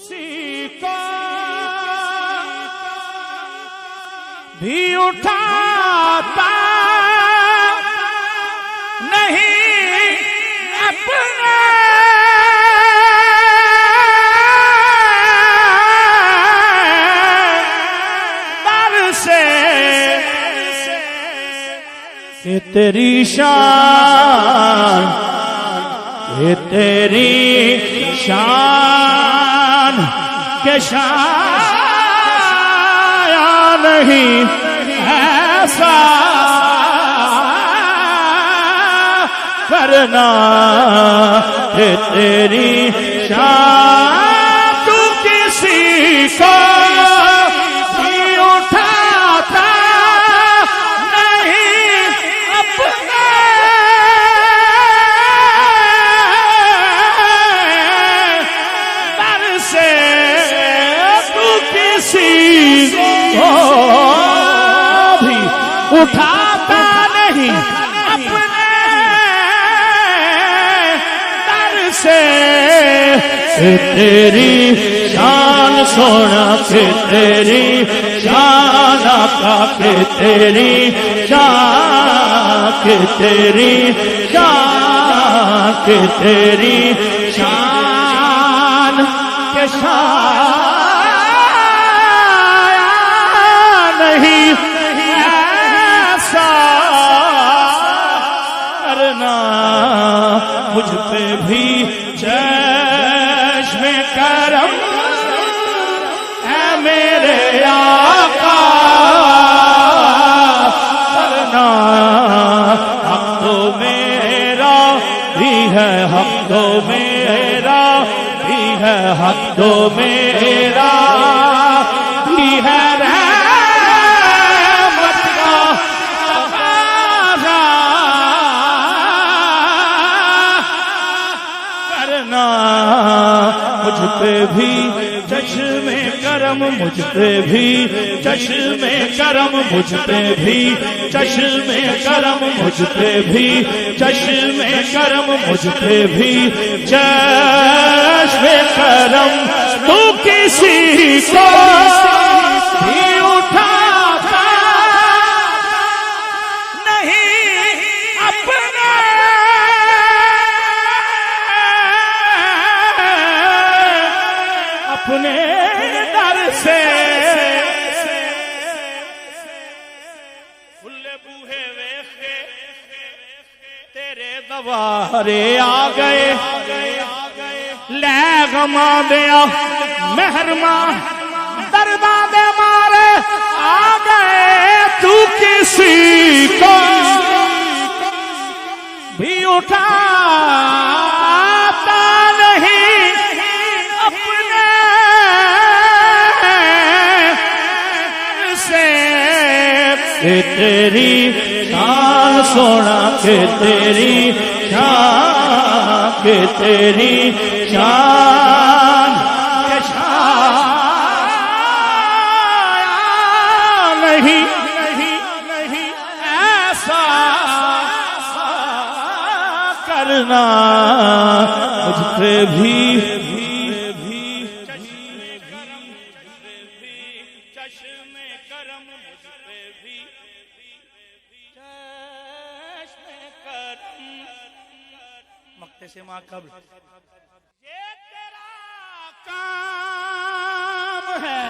किसी को भी उठाता नहीं अपने दर से कि तेरी शान, कि तेरी शान के शाया नहीं ऐसा करना कि तेरी शान तू किसी को भी उठाता नहीं अपने दर से, तू किसी को भी उठाता नहीं अपने दर से। तेरी शान सोना के तेरी शान आका के तेरी शान के तेरी शान के तेरी शान के शान नहीं ऐसा करना मुझ पे भी चश्मे करम है मेरे आका करना। हक तो मेरा भी है, हक तो मेरा भी है, हक तो मेरा भी है रहमत का तकाज़ा करना। मुझ पे भी चश्मे करम, मुझ पे भी चश्मे करम, मुझ पे भी चश्मे करम, मुझ पे भी चश्मे करम, मुझ पे भी चश्मे करम। तू किसी को भी उठाता नहीं अपने अपने दर से। खुले बूहे वेखे तेरे दवारे आ गए, लै गमा दिया मेहरमा दर्दा दे मारे आ गए। तू किसी को भी उठाता नहीं अपने से। कि तेरी शान सोना के तेरी शान के तेरी शान के शान नहीं ऐसा करना मुझ पे भी चश्मे करम, मुझ पे भी चश्मे करम। मक्ते से माँ कब ये तेरा काम है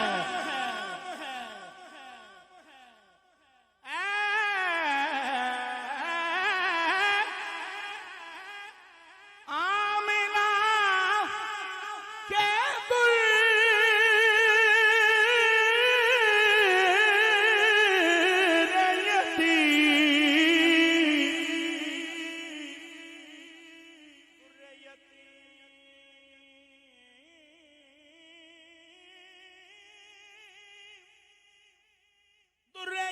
आमिना के दुर्रे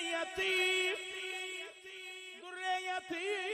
यतीम